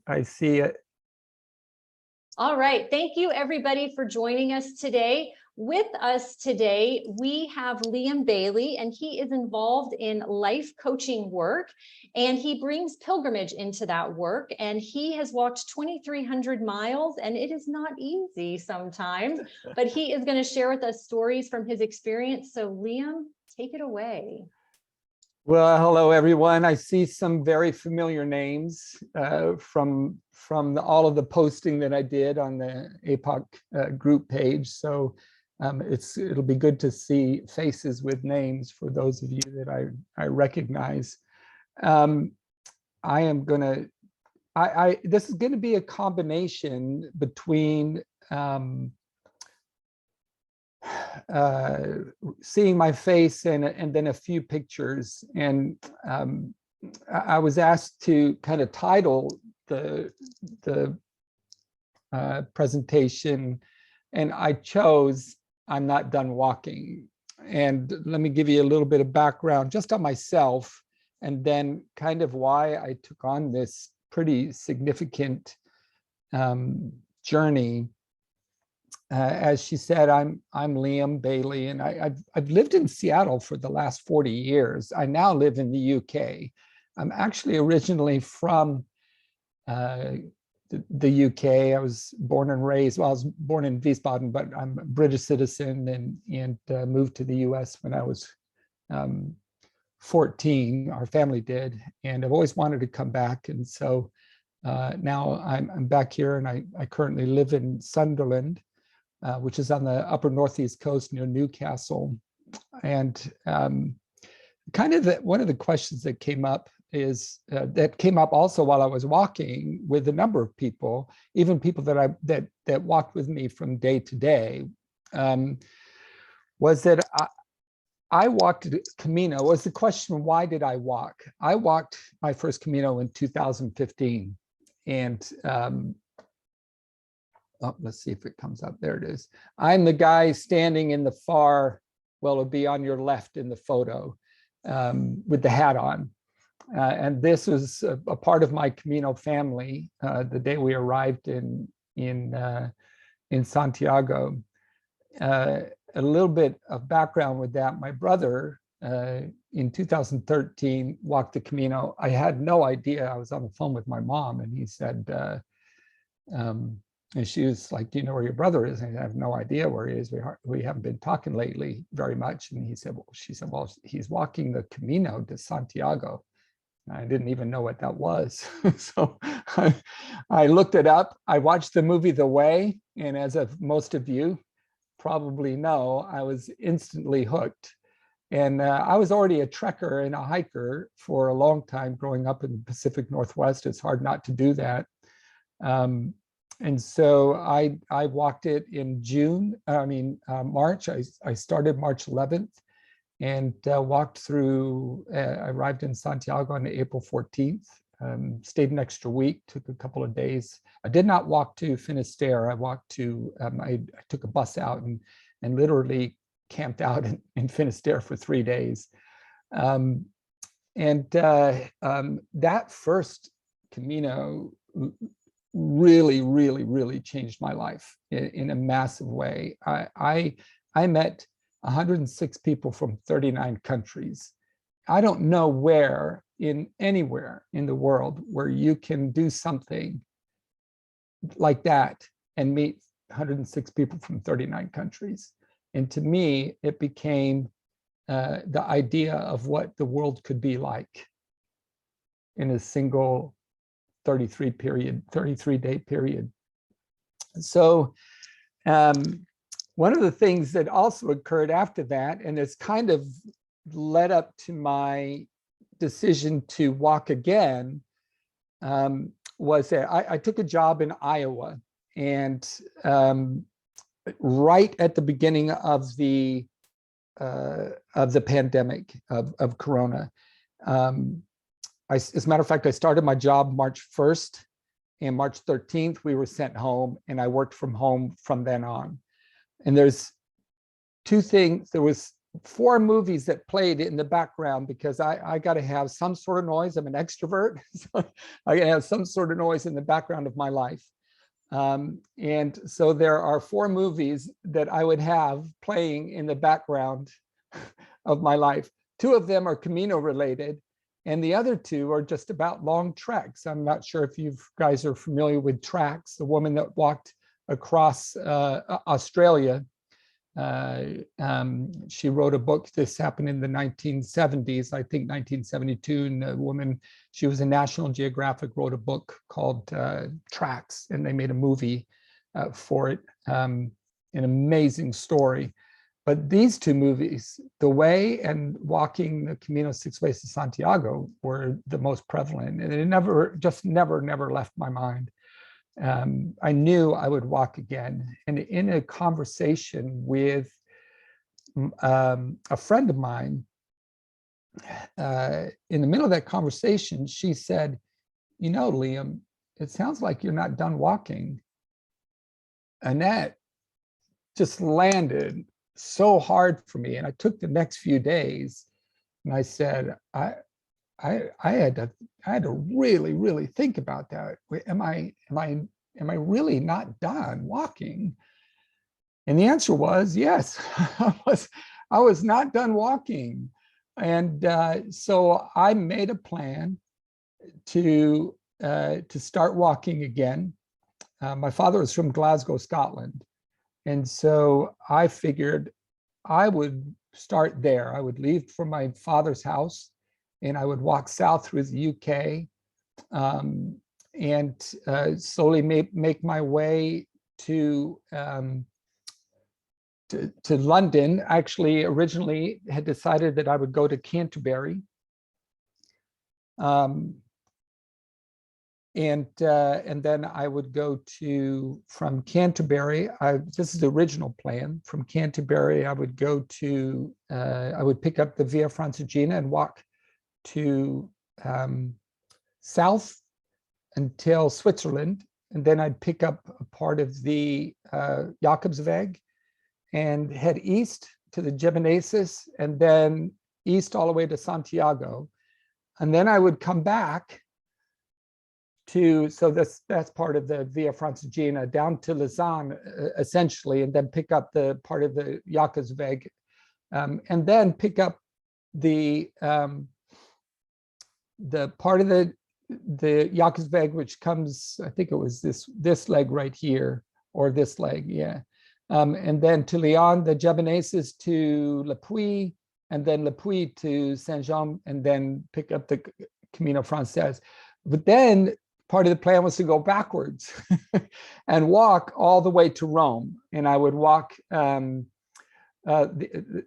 I see it. All right. Thank you, everybody, for joining us today. With us today, we have Liam Bailey, and he is involved in life coaching work, and he brings pilgrimage into that work. And he has walked 2,300 miles, and it is not easy sometimes, but he is going to share with us stories from his experience. So Liam, take it away. Well, hello, everyone. I see some very familiar names from all of the posting that I did on the APOC group page. So it'll be good to see faces with names for those of you that I recognize. This is going to be a combination between seeing my face and then a few pictures. And I was asked to kind of title the presentation, and I chose "I'm Not Done Walking." And let me give you a little bit of background just on myself, and then kind of why I took on this pretty significant journey. As she said, I'm Liam Bailey, and I've lived in Seattle for the last 40 years. I now live in the UK. I'm actually originally from the UK. I was born and raised, well, I was born in Wiesbaden, but I'm a British citizen and moved to the US when I was 14. Our family did, and I've always wanted to come back. And so now I'm back here, and I currently live in Sunderland, which is on the upper northeast coast near Newcastle. And kind of one of the questions that came up is that came up also while I was walking with a number of people, even people that walked with me from day to day, was that I walked Camino. Was the question, why did I walk? I walked my first Camino in 2015, and oh, let's see if it comes up. There it is. I'm the guy standing in the far, well, it'll be on your left in the photo, with the hat on. And this was a part of my Camino family the day we arrived in Santiago. A little bit of background with that. My brother in 2013 walked the Camino. I had no idea. I was on the phone with my mom, and he said, and she was like, "Do you know where your brother is?" And I have no idea where he is. We haven't been talking lately very much. And she said, "Well, he's walking the Camino de Santiago." I didn't even know what that was. So I looked it up. I watched the movie The Way. And as most of you probably know, I was instantly hooked. And I was already a trekker and a hiker for a long time growing up in the Pacific Northwest. It's hard not to do that. And so I walked it in March. I started March 11th and walked through, I arrived in Santiago on April 14th, stayed an extra week, took a couple of days. I did not walk to Finisterre. I walked to, I took a bus out and literally camped out in Finisterre for 3 days. That first Camino really changed my life in a massive way. I met 106 people from 39 countries. I don't know where anywhere in the world where you can do something like that and meet 106 people from 39 countries. And to me, it became the idea of what the world could be like in a single 33-day period. So one of the things that also occurred after that, and it's kind of led up to my decision to walk again, was that I took a job in Iowa, and right at the beginning of the pandemic of Corona. As a matter of fact, I started my job March 1st, and March 13th, we were sent home, and I worked from home from then on. And there's two things. There was 4 movies that played in the background because I got to have some sort of noise. I'm an extrovert. So I got to have some sort of noise in the background of my life. And so there are 4 movies that I would have playing in the background of my life. 2 of them are Camino related, and the other 2 are just about long treks. I'm not sure if you guys are familiar with tracks. The woman that walked across Australia, she wrote a book. This happened in the 1970s, I think 1972. And the woman, she was in National Geographic, wrote a book called Tracks, and they made a movie for it. An amazing story. But these 2 movies, The Way and Walking the Camino 6 Ways to Santiago, were the most prevalent, and it never left my mind. I knew I would walk again. And in a conversation with a friend of mine, in the middle of that conversation, she said, "You know, Liam, it sounds like you're not done walking." And that just landed so hard for me. And I took the next few days and I said, I had to really think about that. Am I really not done walking? And the answer was yes. I was not done walking. And so I made a plan to start walking again. My father was from Glasgow, Scotland. And so I figured I would start there. I would leave from my father's house and I would walk south through the UK, and slowly make my way to London. Actually, originally had decided that I would go to Canterbury. And then I would go from Canterbury, this is the original plan. From Canterbury, I would go to, I would pick up the Via Francigena and walk to south until Switzerland. And then I'd pick up a part of the Jakobsweg and head east to the Gemenesis, and then east all the way to Santiago. And then I would come back so that's part of the Via Francigena down to Lausanne, essentially, and then pick up the part of the Jakobsweg, and then pick up the part of the Jakobsweg which comes, I think it was this leg right here, or this leg, yeah, and then to Lyon, the Gemenesis to Le Puy, and then Le Puy to Saint-Jean, and then pick up the Camino Frances. But then part of the plan was to go backwards and walk all the way to Rome. And I would walk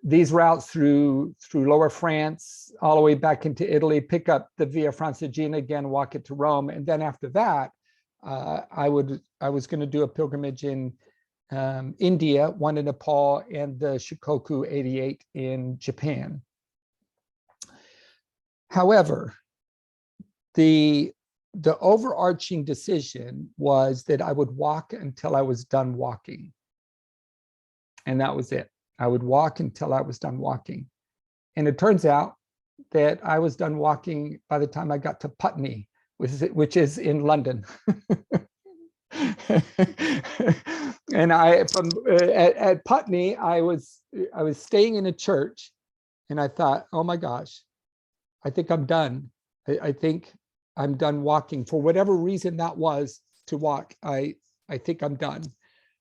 these routes through Lower France, all the way back into Italy, pick up the Via Francigena again, walk it to Rome. And then after that, I was going to do a pilgrimage in India, one in Nepal, and the Shikoku 88 in Japan. However, the overarching decision was that I would walk until I was done walking. And that was it. I would walk until I was done walking. And it turns out that I was done walking by the time I got to Putney, which is in London. And at Putney, I was staying in a church, and I thought, oh my gosh, I think I'm done. I think I'm done walking. For whatever reason that was to walk, I think I'm done.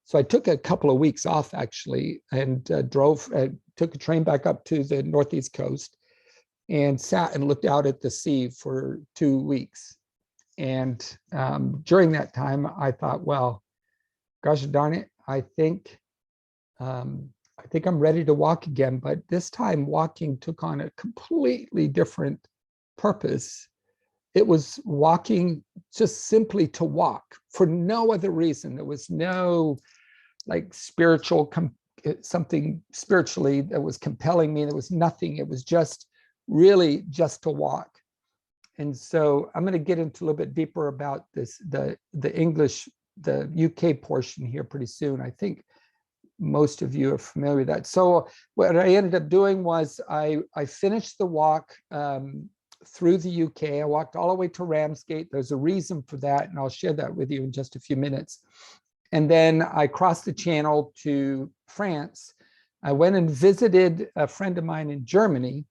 So I took a couple of weeks off, actually, and took a train back up to the Northeast coast and sat and looked out at the sea for 2 weeks. And during that time, I thought, well, gosh darn it, I think I'm ready to walk again. But this time, walking took on a completely different purpose. It was walking just simply to walk for no other reason. There was no like something spiritually that was compelling me. There was nothing. It was just really just to walk. And so I'm going to get into a little bit deeper about this, the UK portion here pretty soon. I think most of you are familiar with that. So what I ended up doing was I finished the walk through the UK. I walked all the way to Ramsgate. There's a reason for that, and I'll share that with you in just a few minutes. And then I crossed the channel to France. I went and visited a friend of mine in Germany,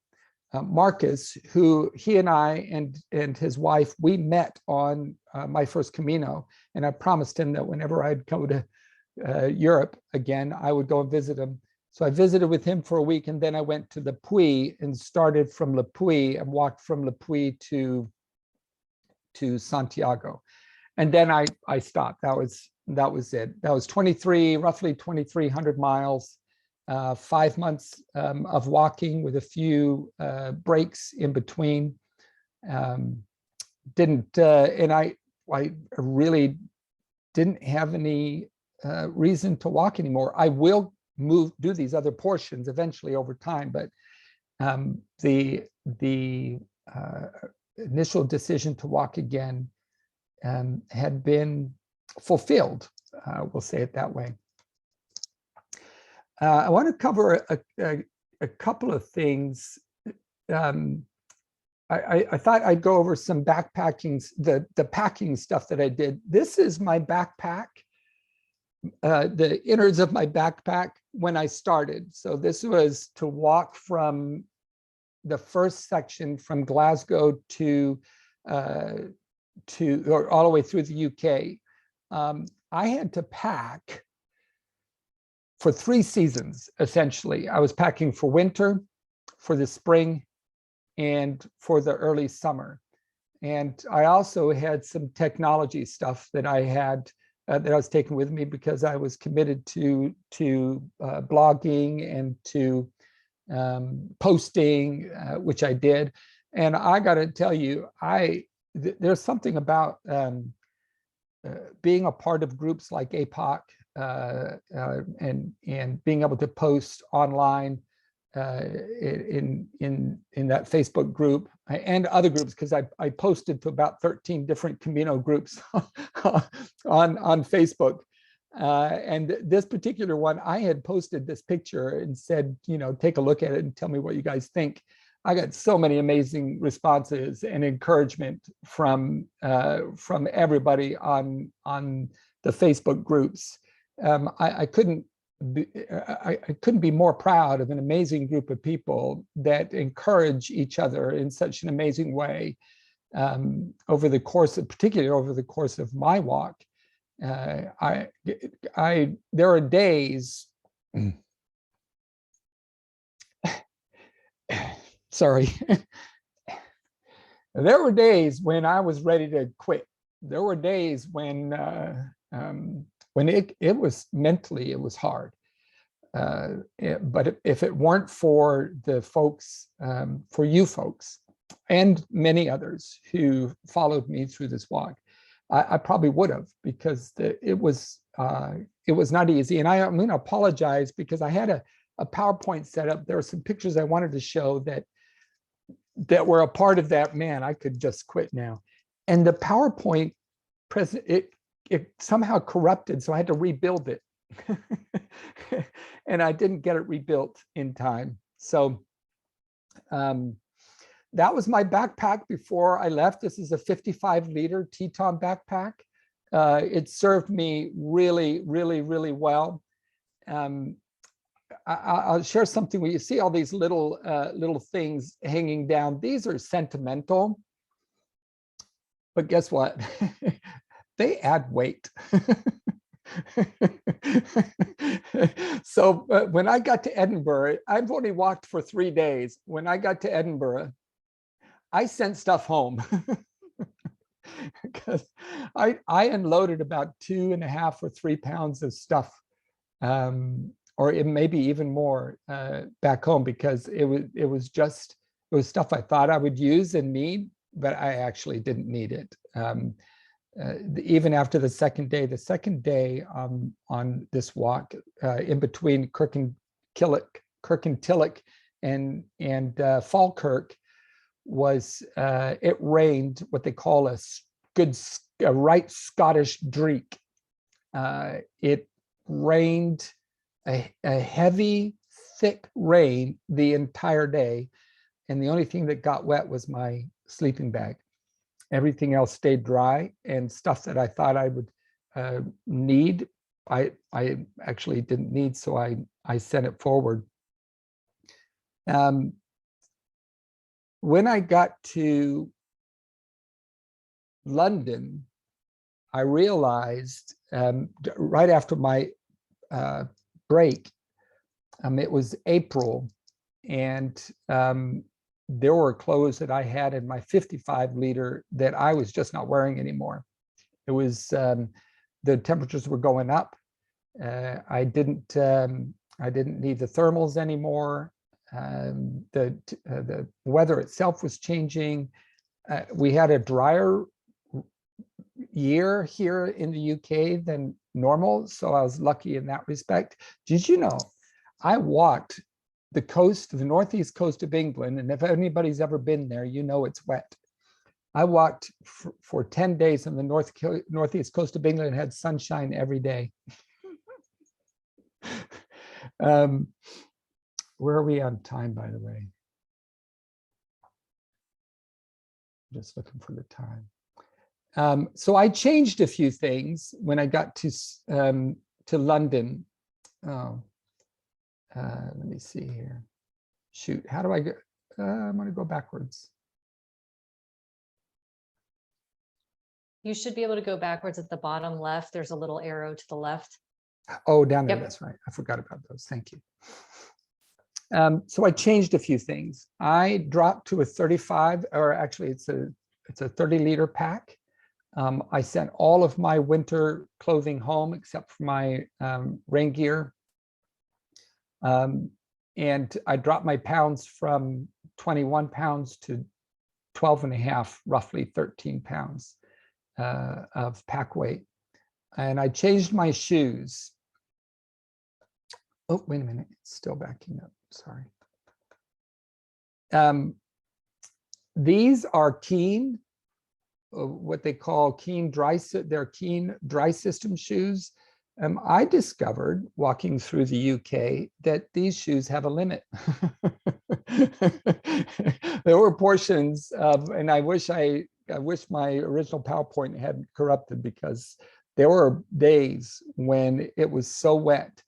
Marcus, who he and I and his wife, we met on my first Camino. And I promised him that whenever I'd go to Europe again, I would go and visit him. So I visited with him for a week, and then I went to Le Puy and started from Le Puy and walked from Le Puy to Santiago. And then I stopped. That was it. That was roughly 2,300 miles, 5 months of walking with a few breaks in between. And I really didn't have any reason to walk anymore. I will do these other portions eventually over time, but the initial decision to walk again had been fulfilled. We'll say it that way. I want to cover a couple of things. I thought I'd go over some backpacking, the packing stuff that I did. This is my backpack, the innards of my backpack when I started. So this was to walk from the first section from Glasgow or all the way through the UK. I had to pack for 3 seasons, essentially. I was packing for winter, for the spring, and for the early summer. And I also had some technology stuff that I had that I was taking with me because I was committed to blogging and to posting, which I did. And I got to tell you, there's something about being a part of groups like APOC and being able to post online in that Facebook group and other groups, because I posted to about 13 different Camino groups on Facebook. And this particular one, I had posted this picture and said, take a look at it and tell me what you guys think. I got so many amazing responses and encouragement from everybody on the Facebook groups. I couldn't be more proud of an amazing group of people that encourage each other in such an amazing way particularly over the course of my walk. There are days. Sorry. There were days when I was ready to quit. There were days when it was mentally, it was hard. But if it weren't for the folks, for you folks, and many others who followed me through this walk, I probably would have, because it was not easy. And I'm going to apologize because I had a PowerPoint set up. There are some pictures I wanted to show that were a part of that. Man, I could just quit now. And the PowerPoint it somehow corrupted, so I had to rebuild it. And I didn't get it rebuilt in time. So that was my backpack before I left. This is a 55-liter Teton backpack. It served me really, really, really well. I'll share something where you see all these little things hanging down. These are sentimental, but guess what? They add weight. So when I got to Edinburgh, I've only walked for 3 days. When I got to Edinburgh, I sent stuff home because I unloaded about 2.5 or 3 pounds of stuff, or it maybe even more back home, because it was stuff I thought I would use and need, but I actually didn't need it. Even after the second day on this walk, in between Kirkintilloch and Falkirk, it rained what they call a right Scottish dreek. It rained a heavy, thick rain the entire day. And the only thing that got wet was my sleeping bag. Everything else stayed dry, and stuff that I thought I would need, I actually didn't need, so I sent it forward. When I got to London, I realized right after my break, it was April, and there were clothes that I had in my 55 liter that I was just not wearing anymore. It was the temperatures were going up. I didn't need the thermals anymore. The weather itself was changing. We had a drier year here in the UK than normal, so I was lucky in that respect. Did you know I walked the coast, the northeast coast of England, and if anybody's ever been there, you know it's wet. I walked for 10 days on the northeast coast of England and had sunshine every day. Where are we on time, by the way? Just looking for the time. So I changed a few things when I got to London. Oh, let me see here. Shoot, how do I go? I'm going to go backwards. You should be able to go backwards at the bottom left. There's a little arrow to the left. Oh, down there. Yep. That's right. I forgot about those. Thank you. So I changed a few things. I dropped to a 35, or actually it's a 30-liter pack. I sent all of my winter clothing home except for my rain gear. And I dropped my pounds from 21 pounds to 12 and a half, roughly 13 pounds of pack weight. And I changed my shoes. Oh, wait a minute, it's still backing up, sorry. These are Keen, what they call Keen they're Keen dry system shoes. I discovered walking through the UK that these shoes have a limit. There were portions of, and I wish my original PowerPoint hadn't corrupted, because there were days when it was so wet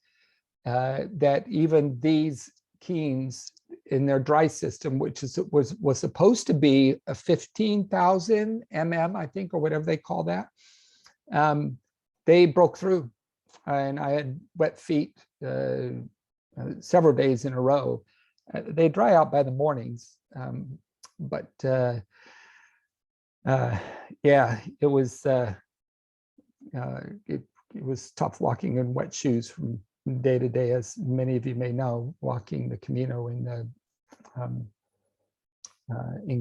that even these Keens in their dry system, which was supposed to be a 15,000 mm, I think, or whatever they call that, they broke through, and I had wet feet several days in a row. They dry out by the mornings, but yeah, it was tough walking in wet shoes from day to day, as many of you may know, walking the Camino in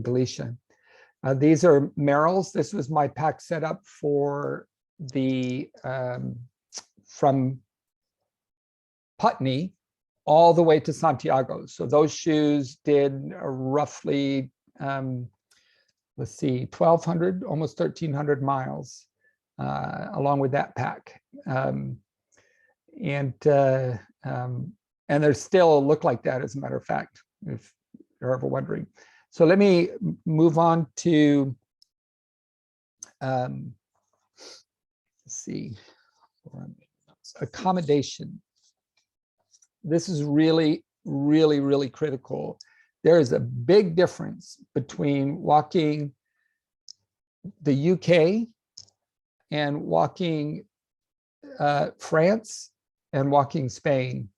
Galicia. These are Merrells. This was my pack setup for the from Putney all the way to Santiago. So those shoes did roughly, let's see, 1,200, almost 1,300 miles along with that pack. And they still look like that, as a matter of fact, if you're ever wondering. So let me move on to, let's see, accommodation. This is really, really, really critical. There is a big difference between walking the UK and walking France and walking Spain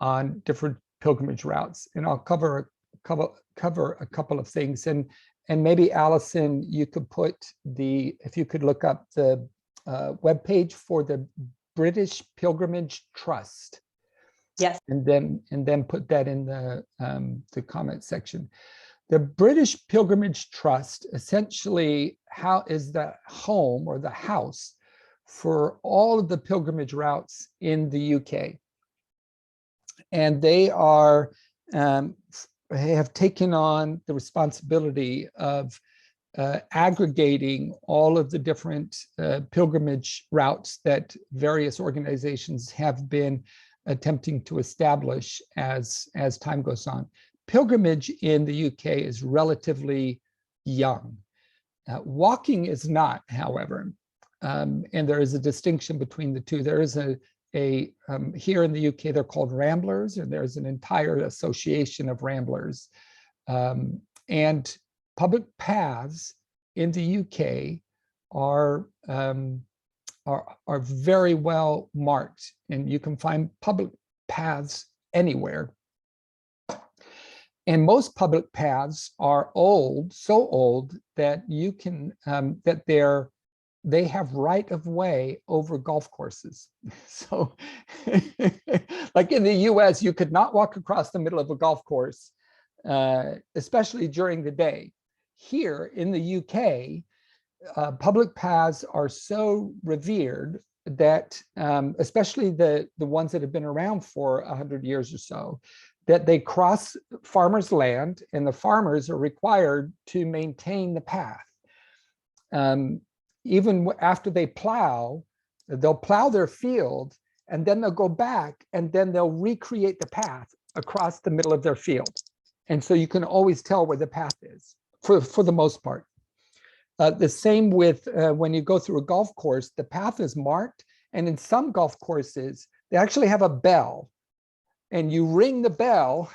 on different pilgrimage routes. And I'll cover a couple of things. And maybe Allison, you could put if you could look up the webpage for the British Pilgrimage Trust. Yes. And then put that in the comment section. The British Pilgrimage Trust essentially is the home or the house for all of the pilgrimage routes in the UK. And they have taken on the responsibility of aggregating all of the different pilgrimage routes that various organizations have been attempting to establish as time goes on. Pilgrimage in the UK is relatively young. Walking is not, however, and there is a distinction between the two. There is here in the UK, they're called ramblers, and there's an entire association of ramblers. And public paths in the UK are very well marked, and you can find public paths anywhere. And most public paths are old, so old that you can they have right of way over golf courses. So like in the US, you could not walk across the middle of a golf course, especially during the day. Here in the UK, public paths are so revered that, especially the ones that have been around for 100 years or so, that they cross farmers' land, and the farmers are required to maintain the path. Even after they plow, they'll plow their field, and then they'll go back, and then they'll recreate the path across the middle of their field. And so you can always tell where the path is, for the most part. The same with when you go through a golf course, the path is marked, and in some golf courses, they actually have a bell, and you ring the bell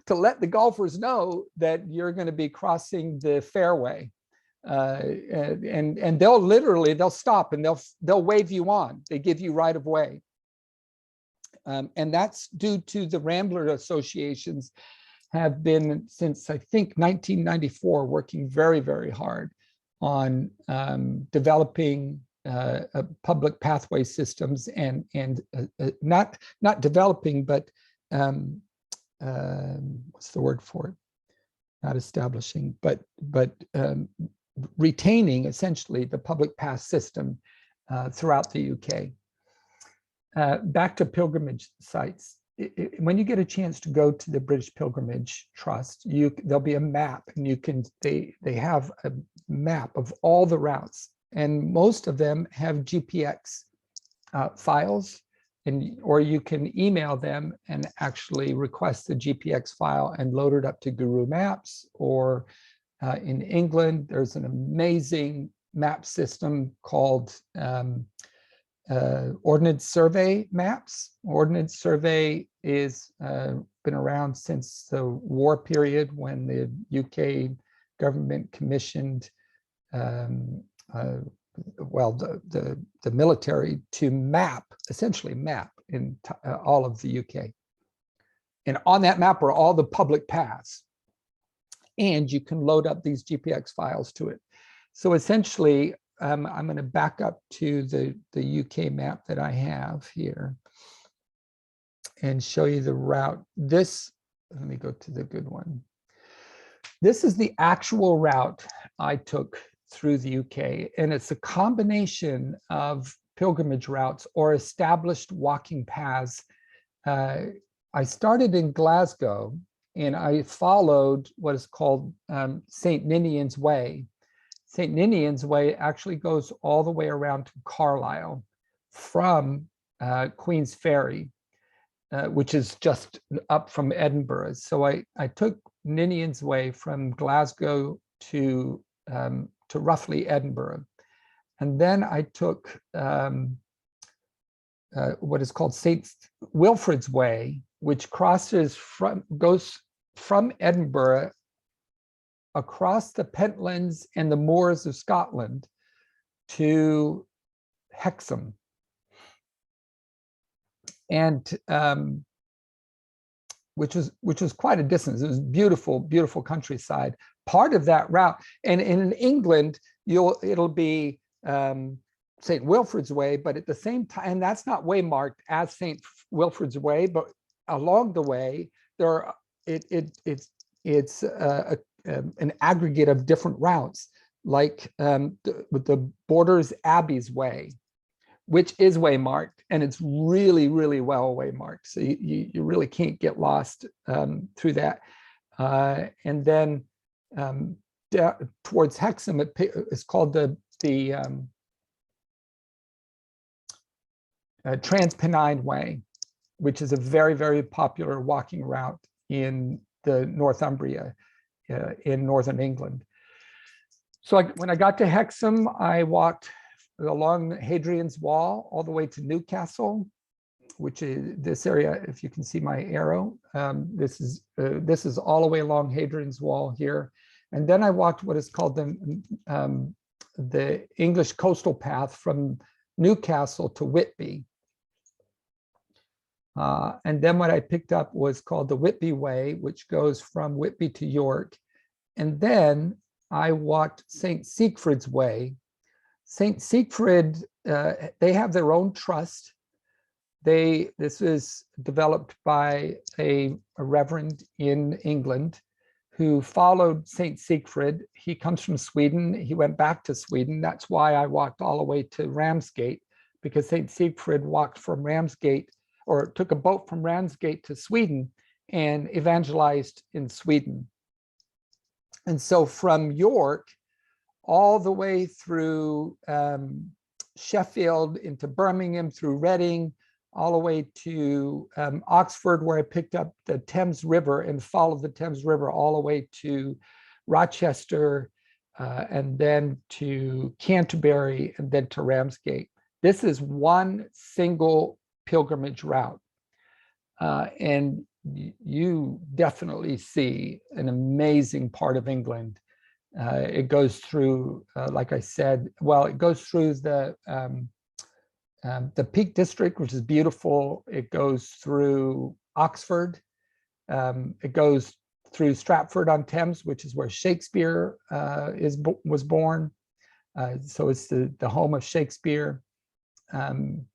to let the golfers know that you're going to be crossing the fairway. And they'll stop and they'll wave you on. They give you right of way. And that's due to the Rambler associations have been, since I think 1994, working very, very hard on developing public pathway systems, and not developing, but what's the word for it? Not establishing, but retaining essentially the public path system throughout the UK. Back to pilgrimage sites. When you get a chance to go to the British Pilgrimage Trust, there'll be a map, and they have a map of all the routes, and most of them have GPX files, or you can email them and actually request the GPX file and load it up to Guru Maps. Or in England, there's an amazing map system called Ordnance Survey Maps. Ordnance Survey is been around since the war period, when the UK government commissioned the military to essentially map in all of the UK. And on that map are all the public paths, and you can load up these GPX files to it. So essentially, I'm going to back up to the UK map that I have here and show you the route. Let me go to the good one. This is the actual route I took through the UK, and it's a combination of pilgrimage routes or established walking paths. I started in Glasgow, and I followed what is called St. Ninian's Way. St. Ninian's Way actually goes all the way around to Carlisle from Queen's Ferry, which is just up from Edinburgh. So I took Ninian's Way from Glasgow to roughly Edinburgh. And then I took what is called St. Wilfrid's Way, which goes from Edinburgh across the Pentlands and the moors of Scotland to Hexham. And which was quite a distance. It was beautiful, beautiful countryside. Part of that route, and in England, it'll be St. Wilfrid's Way, but at the same time, and that's not waymarked as St. Wilfrid's Way, but along the way, it's an aggregate of different routes, like the Borders Abbey's Way, which is waymarked, and it's really, really well waymarked. So you really can't get lost through that. And then towards Hexham, it's called the Transpennine Way, which is a very, very popular walking route in the Northumbria in northern England. So when I got to Hexham, I walked along Hadrian's Wall all the way to Newcastle, which is this area. If you can see my arrow, this is all the way along Hadrian's Wall here. And then I walked what is called the English coastal path from Newcastle to Whitby. And then what I picked up was called the Whitby Way, which goes from Whitby to York. And then I walked St. Siegfried's Way. St. Siegfried, they have their own trust. This is developed by a reverend in England who followed St. Siegfried. He comes from Sweden. He went back to Sweden. That's why I walked all the way to Ramsgate, because St. Siegfried walked from Ramsgate, or took a boat from Ramsgate to Sweden and evangelized in Sweden. And so from York all the way through Sheffield into Birmingham, through Reading, all the way to Oxford, where I picked up the Thames River and followed the Thames River all the way to Rochester, and then to Canterbury, and then to Ramsgate. This is one single pilgrimage route. And you definitely see an amazing part of England. It goes through, like I said, well, it goes through the Peak District, which is beautiful. It goes through Oxford. It goes through Stratford-on-Thames, which is where Shakespeare was born. So it's the home of Shakespeare. And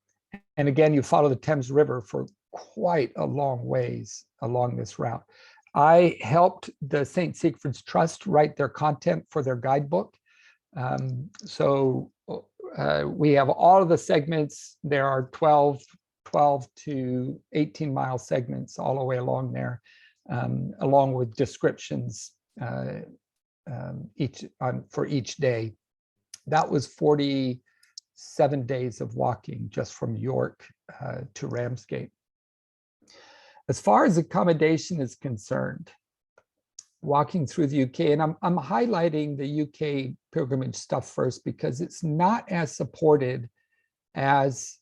again, you follow the Thames River for quite a long ways along this route. I helped the St. Siegfried's Trust write their content for their guidebook. So we have all of the segments. There are 12 to 18 mile segments all the way along there, along with descriptions for each day. That was 47 days of walking just from York to Ramsgate. As far as accommodation is concerned, walking through the UK, and I'm highlighting the UK pilgrimage stuff first because it's not as supported as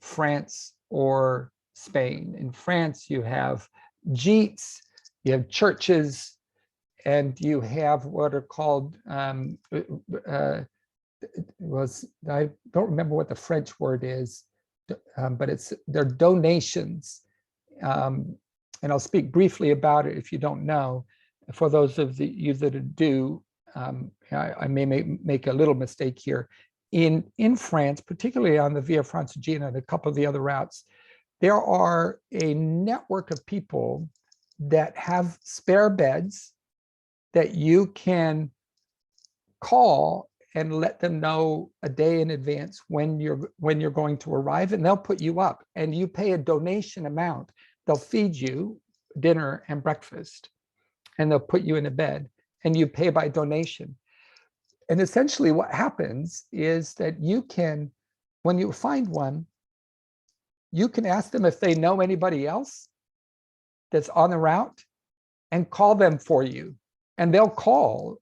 France or Spain. In France, you have gîtes, you have churches, and you have what are called, I don't remember what the French word is, but they're donations. And I'll speak briefly about it if you don't know. For those of you that do, I may make a little mistake here. In France, particularly on the Via Francigena and a couple of the other routes, there are a network of people that have spare beds that you can call and let them know a day in advance when you're going to arrive, and they'll put you up, and you pay a donation amount. They'll feed you dinner and breakfast, and they'll put you in a bed, and you pay by donation. And essentially what happens is that you can, when you find one, you can ask them if they know anybody else that's on the route and call them for you. And they'll call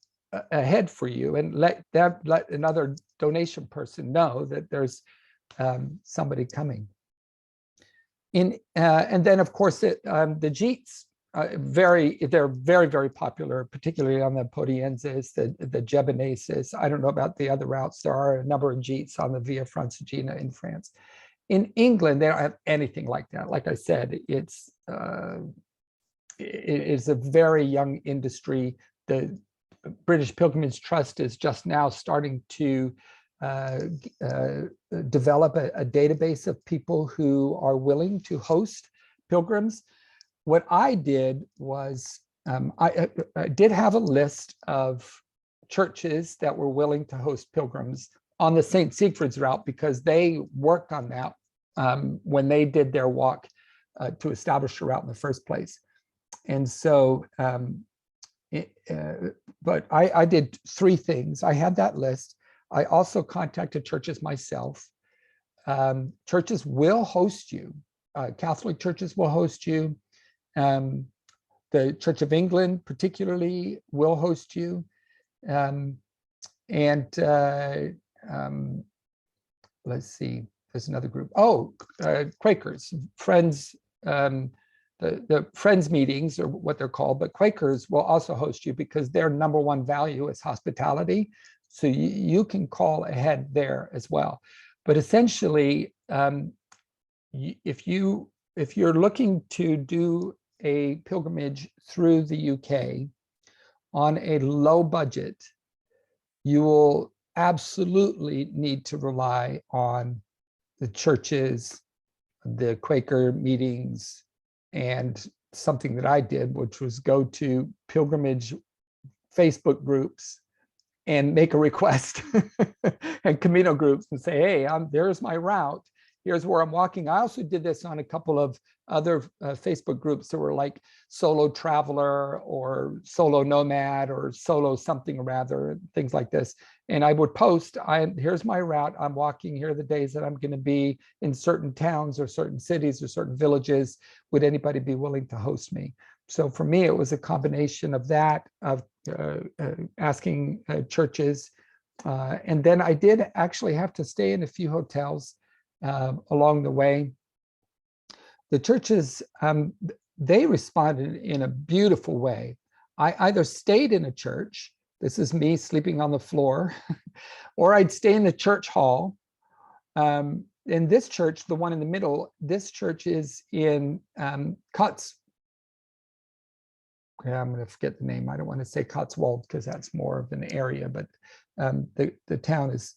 ahead for you and let another donation person know that there's somebody coming. And then, of course, the gîtes, they're very, very popular, particularly on the Podienses, the Gebaneses. I don't know about the other routes. There are a number of gîtes on the Via Francigena in France. In England, they don't have anything like that. Like I said, it is a very young industry. The British Pilgrimage Trust is just now starting to develop a database of people who are willing to host pilgrims. What I did was I did have a list of churches that were willing to host pilgrims on the St. Siegfried's route, because they worked on that when they did their walk to establish a route in the first place. And so, but I did three things. I had that list. I also contacted churches myself. churches will host you. Catholic churches will host you. The Church of England particularly will host you. Let's see, there's another group. Quakers, Friends, the Friends meetings are what they're called, but Quakers will also host you because their number one value is hospitality. So you can call ahead there as well. But essentially, if you're looking to do a pilgrimage through the UK on a low budget, you will absolutely need to rely on the churches, the Quaker meetings, and something that I did, which was go to pilgrimage Facebook groups and make a request and Camino groups and say, hey, there's my route. Here's where I'm walking. I also did this on a couple of other Facebook groups that were like solo traveler or solo nomad or solo something or rather, things like this. And I would post, here's my route. I'm walking. Here are the days that I'm going to be in certain towns or certain cities or certain villages. Would anybody be willing to host me? So for me, it was a combination of that, of asking churches. And then I did actually have to stay in a few hotels along the way. The churches, they responded in a beautiful way. I either stayed in a church, this is me sleeping on the floor, or I'd stay in the church hall. In this church, the one in the middle, this church is in Cots. I'm going to forget the name. I don't want to say Cotswold because that's more of an area, but the town is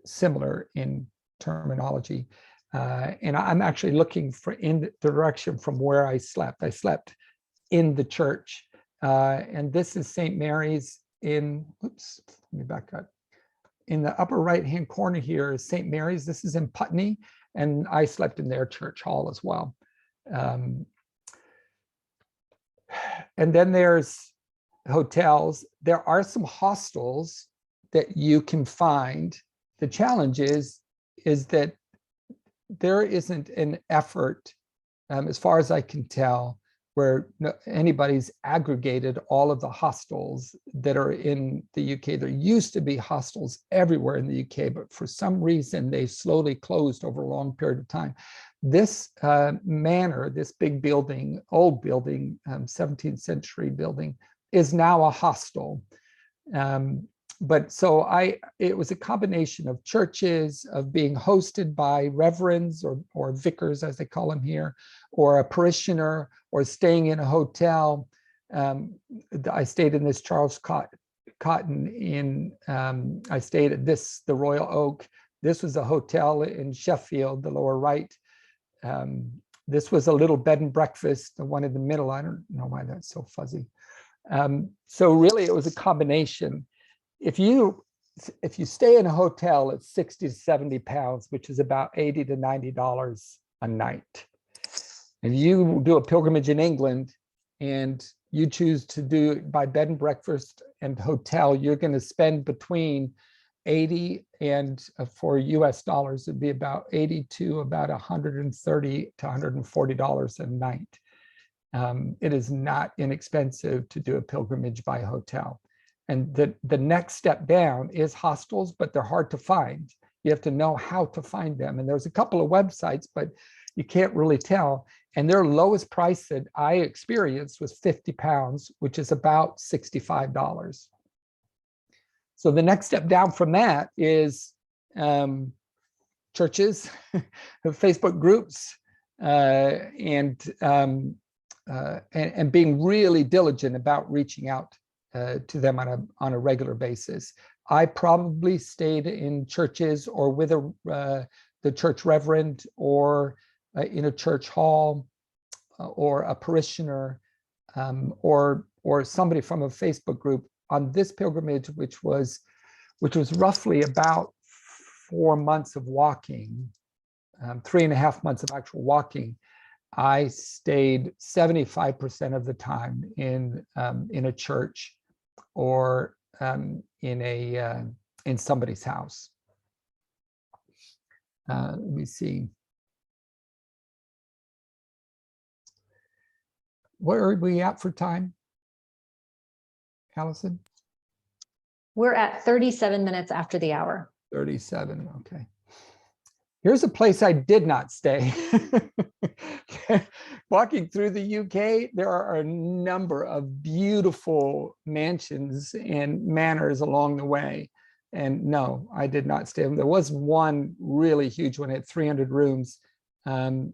similar in terminology. And I'm actually looking in the direction from where I slept. I slept in the church. And this is St. Mary's in, oops, let me back up. In the upper right-hand corner here is St. Mary's. This is in Putney. And I slept in their church hall as well. And then there's hotels. There are some hostels that you can find. The challenge is that there isn't an effort, as far as I can tell, where anybody's aggregated all of the hostels that are in the UK. There used to be hostels everywhere in the UK, but for some reason they slowly closed over a long period of time. This manor, this big building, old building, 17th century building, is now a hostel. But so it was a combination of churches, of being hosted by reverends or vicars, as they call them here, or a parishioner, or staying in a hotel. I stayed in this Charles Cotton in, I stayed at the Royal Oak. This was a hotel in Sheffield, the lower right. This was a little bed and breakfast, the one in the middle. I don't know why that's so fuzzy. So really it was a combination. If you stay in a hotel, it's 60 to 70 pounds, which is about $80 to $90 a night. If you do a pilgrimage in England and you choose to do it by bed and breakfast and hotel, you're going to spend between 80 and for US dollars, it'd be about 80 to about 130 to $140 a night. It is not inexpensive to do a pilgrimage by hotel. And the next step down is hostels, but they're hard to find. You have to know how to find them. And there's a couple of websites, but you can't really tell. And their lowest price that I experienced was 50 pounds, which is about $65. So the next step down from that is churches, Facebook groups, and being really diligent about reaching out to them on a regular basis. I probably stayed in churches or with the church reverend or in a church hall or a parishioner or somebody from a Facebook group on this pilgrimage, which was roughly about 4 months of walking, 3.5 months of actual walking. I stayed 75% of the time in a church or in somebody's house. Let me see. Where are we at for time, Allison? We're at 37 minutes after the hour. 37, okay. Here's a place I did not stay. Walking through the UK, there are a number of beautiful mansions and manors along the way. And no, I did not stay. There was one really huge one at 300 rooms. I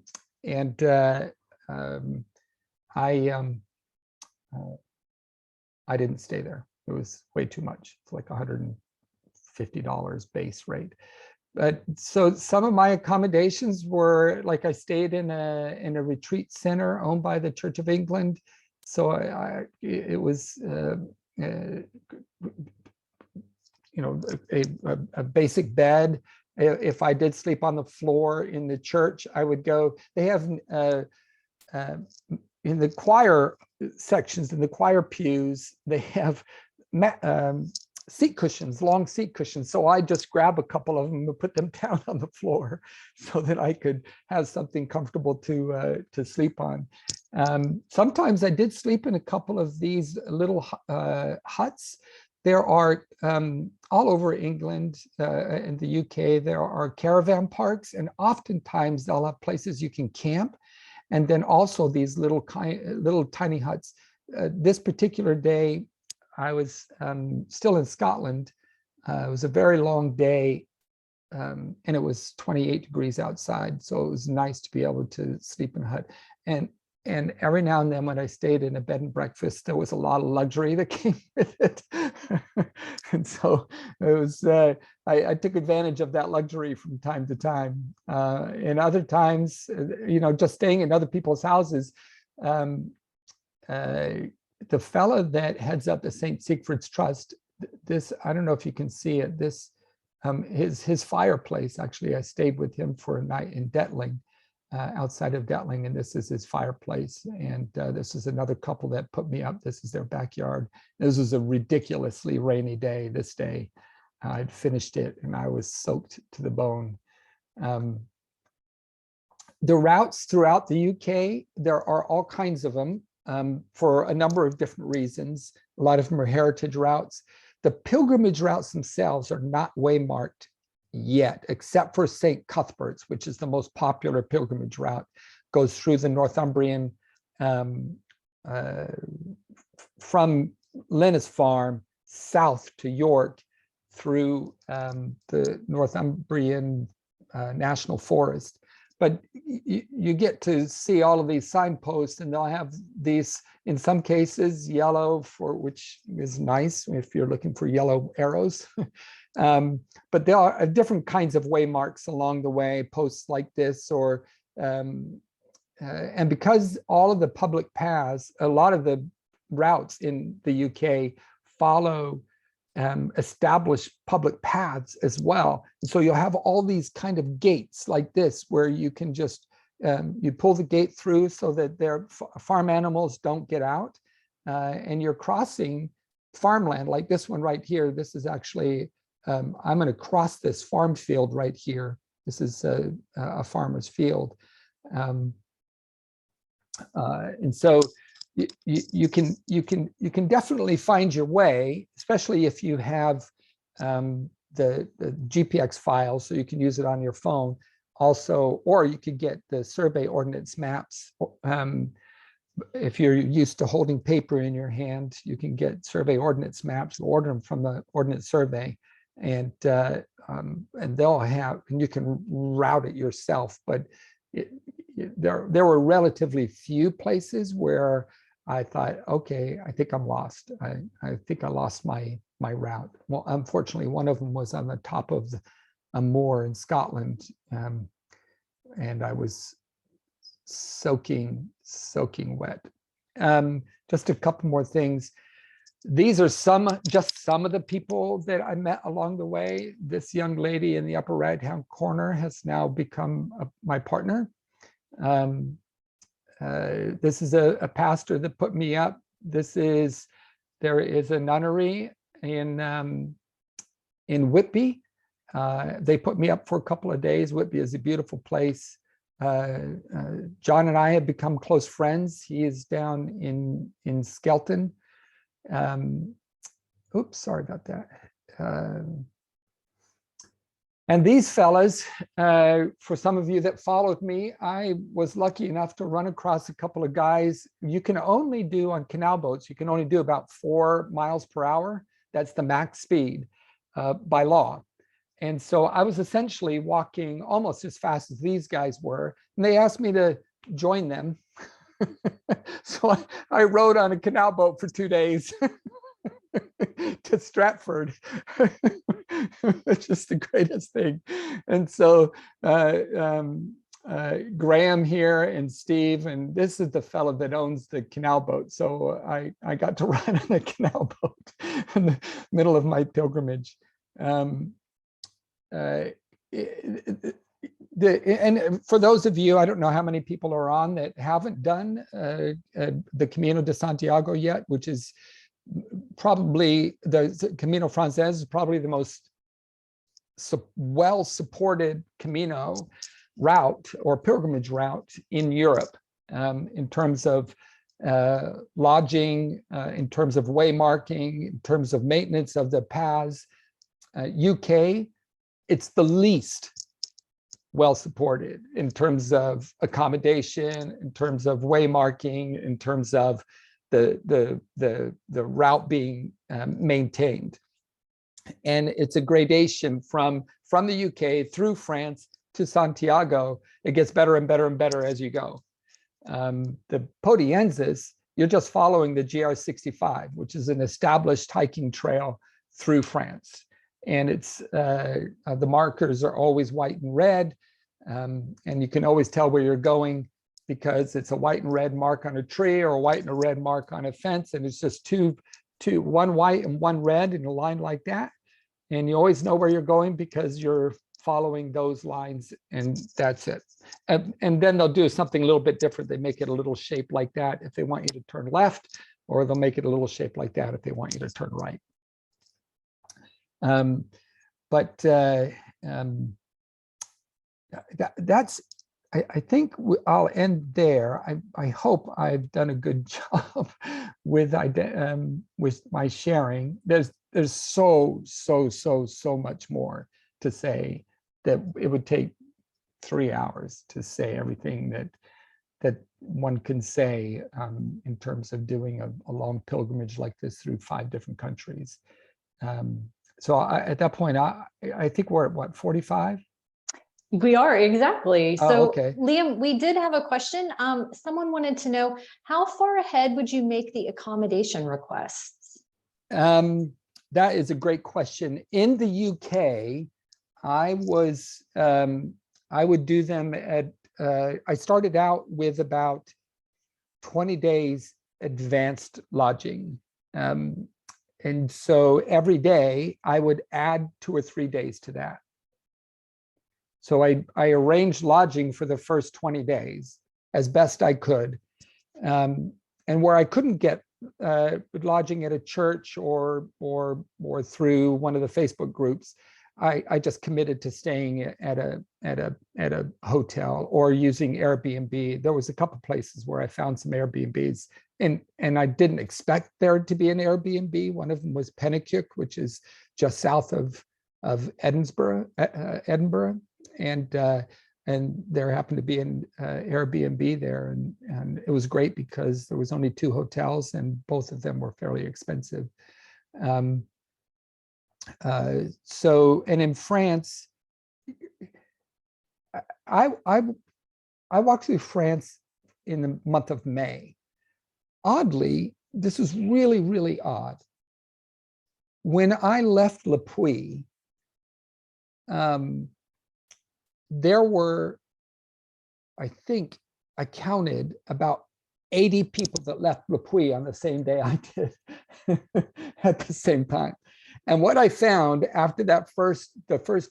didn't stay there. It was way too much. It's like $150 base rate. But so some of my accommodations were like I stayed in a retreat center owned by the Church of England. So it was a basic bed. If I did sleep on the floor in the church, I would go. They have in the choir sections, in the choir pews, they have seat cushions, long seat cushions. So I just grab a couple of them and put them down on the floor so that I could have something comfortable to sleep on. Sometimes I did sleep in a couple of these little huts. There are all over England and the UK, there are caravan parks, and oftentimes they'll have places you can camp. And then also these little tiny huts. This particular day, I was still in Scotland. It was a very long day, and it was 28 degrees outside. So it was nice to be able to sleep in a hut. And every now and then when I stayed in a bed and breakfast, there was a lot of luxury that came with it. And so it was, I took advantage of that luxury from time to time. And other times, just staying in other people's houses. The fellow that heads up the St. Siegfried's Trust, this, I don't know if you can see it, this, his fireplace, actually, I stayed with him for a night in Detling, outside of Detling, and this is his fireplace. And this is another couple that put me up. This is their backyard. This was a ridiculously rainy day this day. I'd finished it and I was soaked to the bone. The routes throughout the UK, there are all kinds of them. For a number of different reasons. A lot of them are heritage routes. The pilgrimage routes themselves are not waymarked yet, except for St. Cuthbert's, which is the most popular pilgrimage route. Goes through the Northumbrian, from Lindisfarne south to York, through the Northumbrian National Forest. But you get to see all of these signposts, and they'll have these, in some cases, yellow, which is nice if you're looking for yellow arrows. But there are different kinds of waymarks along the way, posts like this, or and because all of the public paths, a lot of the routes in the UK follow established public paths as well. And so you'll have all these kind of gates like this, where you can just, you pull the gate through so that their farm animals don't get out. And you're crossing farmland like this one right here. This is actually, I'm going to cross this farm field right here. This is a farmer's field. And so you can definitely find your way, especially if you have the GPX files, so you can use it on your phone also, or you could get the survey ordnance maps. If you're used to holding paper in your hand, you can get survey ordnance maps, order them from the Ordnance Survey, and they'll have, and you can route it yourself. But there were relatively few places where I thought, okay, I think I'm lost. I think I lost my route. Well, unfortunately, one of them was on the top of a moor in Scotland, and I was soaking wet. Just a couple more things. These are just some of the people that I met along the way. This young lady in the upper right-hand corner has now become my partner. This is a pastor that put me up. There is a nunnery in Whitby, They put me up for a couple of days. Whitby is a beautiful place. John and I have become close friends. He is down in Skelton. Oops, sorry about that. And these fellas, for some of you that followed me, I was lucky enough to run across a couple of guys. You can only do on canal boats, you can only do about 4 miles per hour. That's the max speed by law. And so I was essentially walking almost as fast as these guys were. And they asked me to join them. So I rode on a canal boat for 2 days. To Stratford. It's just the greatest thing. And so Graham here and Steve, and this is the fellow that owns the canal boat. So I got to ride on a canal boat in the middle of my pilgrimage. And for those of you, I don't know how many people are on that haven't done the Camino de Santiago yet, which is probably the Camino Frances is probably the most well supported Camino route or pilgrimage route in Europe, in terms of lodging, in terms of waymarking, in terms of maintenance of the paths. UK, it's the least well supported in terms of accommodation, in terms of waymarking, in terms of the route being maintained. And it's a gradation from the UK through France to Santiago. It gets better and better and better as you go. The Podienses, you're just following the GR65, which is an established hiking trail through France. And it's the markers are always white and red, and you can always tell where you're going because it's a white and red mark on a tree or a white and a red mark on a fence, and it's just one white and one red in a line like that. And you always know where you're going because you're following those lines, and that's it. And then they'll do something a little bit different. They make it a little shape like that if they want you to turn left, or they'll make it a little shape like that if they want you to turn right. That's, I think I'll end there. I hope I've done a good job with my sharing. There's so much more to say that it would take 3 hours to say everything that one can say in terms of doing a long pilgrimage like this through 5 different countries. So at that point, I think we're at what, 45? We are, exactly. So okay. Liam, we did have a question. Someone wanted to know, how far ahead would you make the accommodation requests? That is a great question. In the UK, I would do them at, I started out with about 20 days advanced lodging. And so every day I would add 2 or 3 days to that. So I arranged lodging for the first 20 days as best I could. And where I couldn't get lodging at a church or through one of the Facebook groups, I just committed to staying at a hotel or using Airbnb. There was a couple places where I found some Airbnbs, and I didn't expect there to be an Airbnb. One of them was Penicuik, which is just south of Edinburgh, and there happened to be an Airbnb there, and it was great because there was only 2 hotels, and both of them were fairly expensive. So, and in France, I walked through France in the month of May. Oddly, this was really odd. When I left Le Puy, there were, I think I counted about 80 people that left Le Puy on the same day I did at the same time. And what I found after the first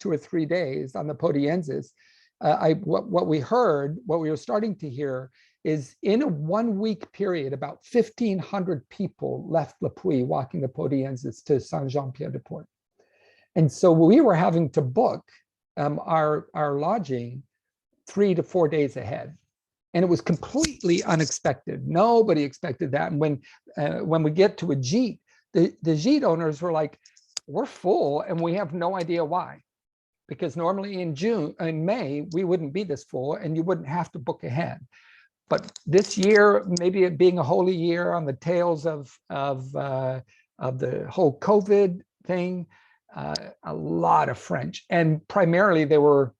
2 or 3 days on the Podienses, what we were starting to hear is in a 1-week period, about 1,500 people left Le Puy walking the Podienses to Saint-Jean-Pied-de-Port. And so we were having to book our lodging 3 to 4 days ahead. And it was completely unexpected. Nobody expected that. And when we get to a gîte, the gîte owners were like, we're full and we have no idea why. Because normally in May, we wouldn't be this full and you wouldn't have to book ahead. But this year, maybe it being a holy year on the tails of the whole COVID thing, a lot of French, and primarily they were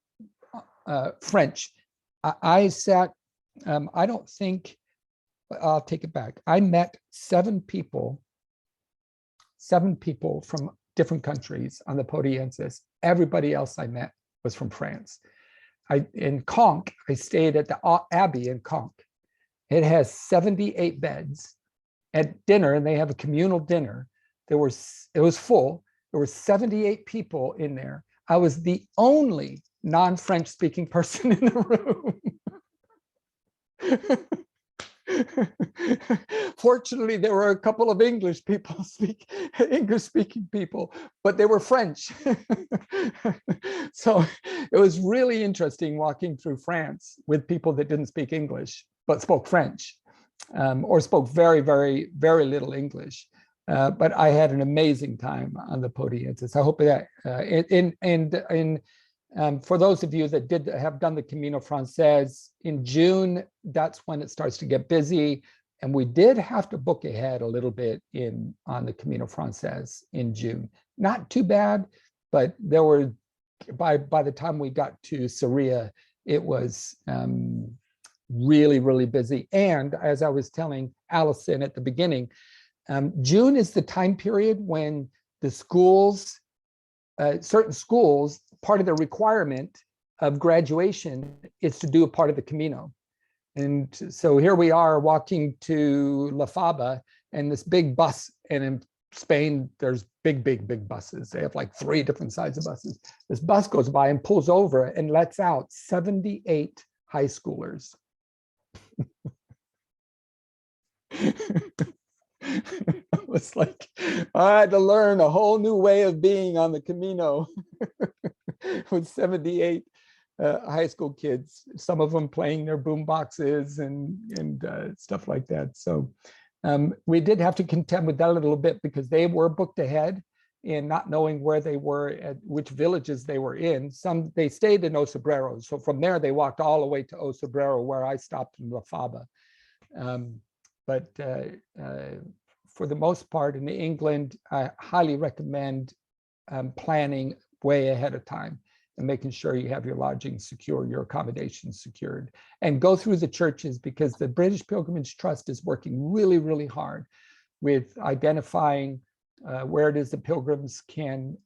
French. I sat, I don't think, I'll take it back. I met 7 people from different countries on the Podiensis. Everybody else I met was from France. In Conques, I stayed at the Abbey in Conques. It has 78 beds. At dinner, and they have a communal dinner, it was full. There were 78 people in there. I was the only non-French speaking person in the room. Fortunately, there were a couple of English speaking people, but they were French. So it was really interesting walking through France with people that didn't speak English, but spoke French, or spoke very, very, very little English. But I had an amazing time on the Podiensis. I hope that, for those of you that have done the Camino Frances in June, that's when it starts to get busy. And we did have to book ahead a little bit on the Camino Frances in June. Not too bad, but there were, by the time we got to Syria, it was really, really busy. And as I was telling Allison at the beginning, June is the time period when the schools, certain schools, part of the requirement of graduation is to do a part of the Camino. And so here we are walking to La Faba, and this big bus, and in Spain, there's big buses. They have like 3 different sizes of buses. This bus goes by and pulls over and lets out 78 high schoolers. It was like, I had to learn a whole new way of being on the Camino with 78 high school kids, some of them playing their boom boxes and stuff like that. So we did have to contend with that a little bit because they were booked ahead and not knowing where they were, at which villages they were in. They stayed in Osobrero. So from there, they walked all the way to Osobrero, where I stopped in La Faba. But for the most part in England, I highly recommend planning way ahead of time and making sure you have your lodging secure, your accommodation secured, and go through the churches, because the British Pilgrimage Trust is working really, really hard with identifying where it is the pilgrims can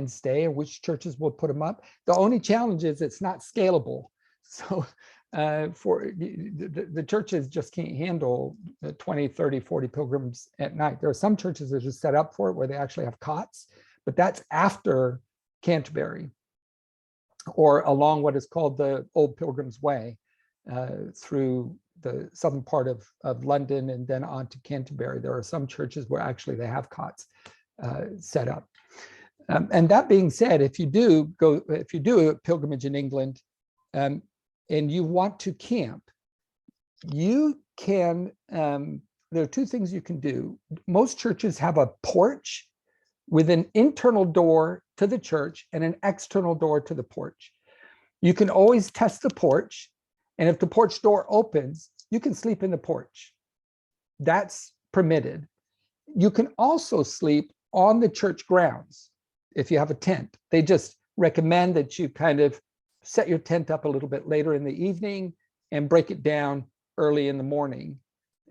stay and which churches will put them up. The only challenge is it's not scalable. So for the churches just can't handle 20, 30, 40 pilgrims at night. There are some churches that are just set up for it where they actually have cots, but that's after Canterbury or along what is called the Old Pilgrim's Way through the southern part of London and then on to Canterbury. There are some churches where actually they have cots set up. And that being said, if you do a pilgrimage in England, and you want to camp, you can, there are 2 things you can do. Most churches have a porch with an internal door to the church and an external door to the porch. You can always test the porch, and if the porch door opens, you can sleep in the porch. That's permitted. You can also sleep on the church grounds if you have a tent. They just recommend that you kind of set your tent up a little bit later in the evening and break it down early in the morning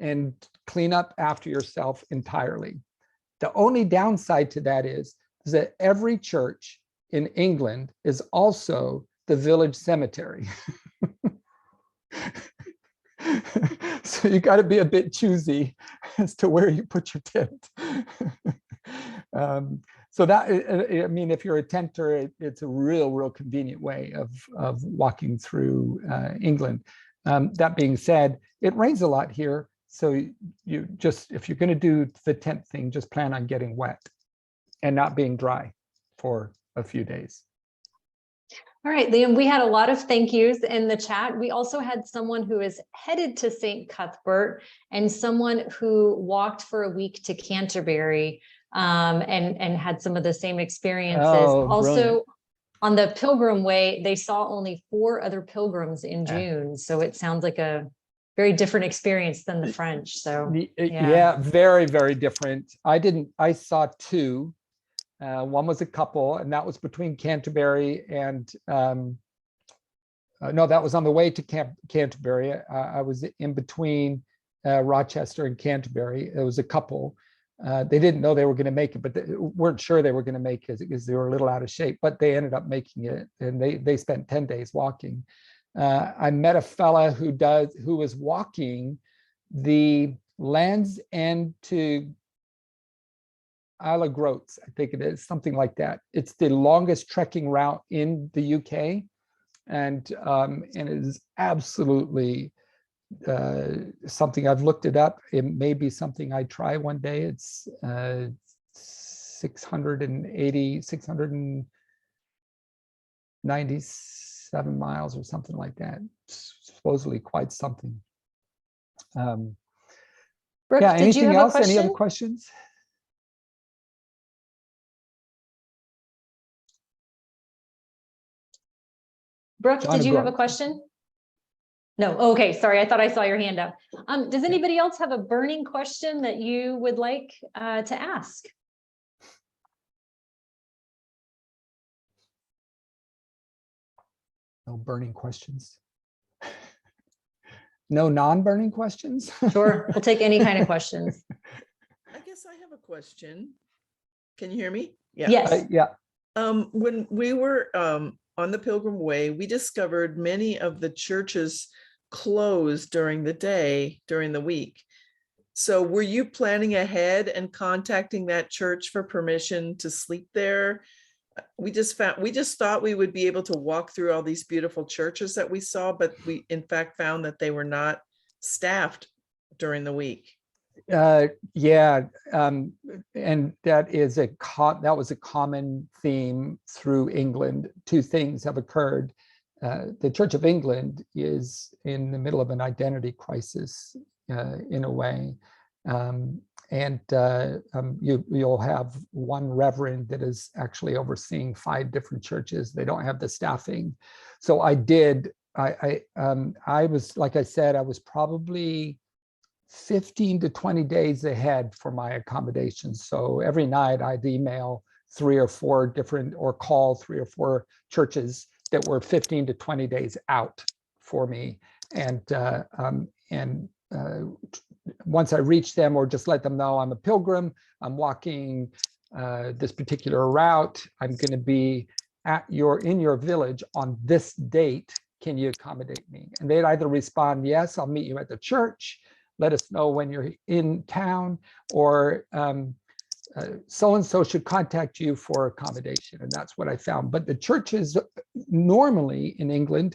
and clean up after yourself entirely. The only downside to that is that every church in England is also the village cemetery. So you got to be a bit choosy as to where you put your tent. So that, I mean, if you're a tenter, it's a real convenient way of walking through England. That being said, it rains a lot here. So you just, if you're going to do the tent thing, just plan on getting wet. and not being dry for a few days. All right, Liam, we had a lot of thank yous in the chat. We also had someone who is headed to St. Cuthbert and someone who walked for a week to Canterbury and had some of the same experiences. Oh, also, brilliant. on the Pilgrim Way, they saw only 4 other pilgrims in Yeah. June. So it sounds like a very different experience than the French. So Yeah, very, very different. I saw 2. One was a couple, and that was between Canterbury and, no, that was on the way to Canterbury. I was in between Rochester and Canterbury. It was a couple. They didn't know they were going to make it, but they weren't sure they were going to make it because they were a little out of shape, but they ended up making it, and they spent 10 days walking. I met a fella who was walking the Land's End to Isle of Groats, I think it is, something like that. It's the longest trekking route in the UK, and it is absolutely something. I've looked it up. It may be something I try one day. It's 697 miles or something like that. Supposedly quite something. Brooke, Yeah, did you anything have else? a question? Any other questions? Brooke, John did you have a O'Gara. question? No. Okay, sorry. I thought I saw your hand up. Does anybody else have a burning question that you would like to ask? No burning questions. No non-burning questions? Sure, we'll take any kind of questions. I guess I have a question. Can you hear me? Yeah. Yes. Yeah. When we were on the Pilgrim Way, we discovered many of the churches closed during the day, during the week. So were you planning ahead and contacting that church for permission to sleep there? We just thought we would be able to walk through all these beautiful churches that we saw, but we in fact found that they were not staffed during the week. Yeah, and that was a common theme through England. 2 things have occurred. The Church of England is in the middle of an identity crisis in a way. You'll have one reverend that is actually overseeing 5 different churches. They don't have the staffing. So I was, like I said, I was probably 15 to 20 days ahead for my accommodations. So every night I'd email 3 or 4 different, or call 3 or 4 churches that were 15 to 20 days out for me. And once I reach them, or just let them know I'm a pilgrim, I'm walking this particular route, I'm going to be in your village on this date. Can you accommodate me? And they'd either respond, yes, I'll meet you at the church. Let us know when you're in town, or so-and-so should contact you for accommodation. And that's what I found. But the churches, normally in England,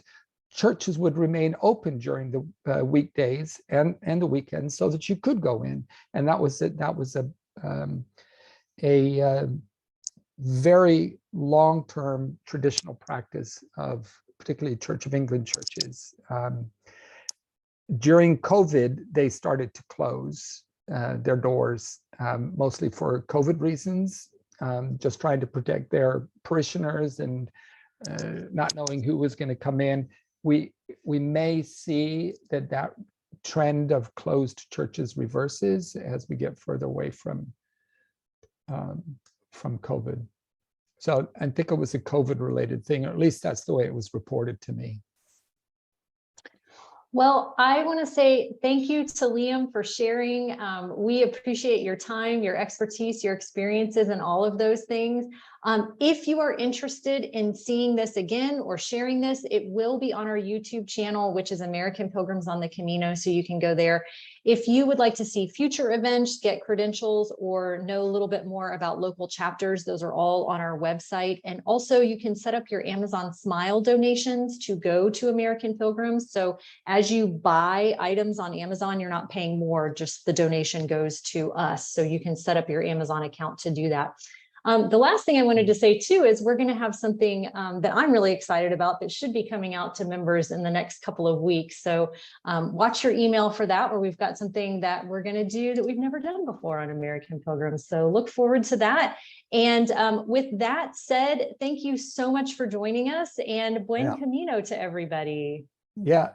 churches would remain open during the weekdays and the weekends so that you could go in. And that was a very long-term traditional practice of particularly Church of England churches. During COVID, they started to close their doors, mostly for COVID reasons, just trying to protect their parishioners and not knowing who was going to come in. We may see that trend of closed churches reverses as we get further away from COVID. So I think it was a COVID-related thing, or at least that's the way it was reported to me. Well, I want to say thank you to Liam for sharing. We appreciate your time, your expertise, your experiences, and all of those things. If you are interested in seeing this again or sharing this, it will be on our YouTube channel, which is American Pilgrims on the Camino, so you can go there. If you would like to see future events, get credentials, or know a little bit more about local chapters, those are all on our website. And also you can set up your Amazon Smile donations to go to American Pilgrims. So as you buy items on Amazon, you're not paying more, just the donation goes to us. So you can set up your Amazon account to do that. The last thing I wanted to say too is we're going to have something that I'm really excited about that should be coming out to members in the next couple of weeks. So watch your email for that, where we've got something that we're going to do that we've never done before on American Pilgrims. So look forward to that. And with that said, thank you so much for joining us, and buen Yeah. camino to everybody. Yeah.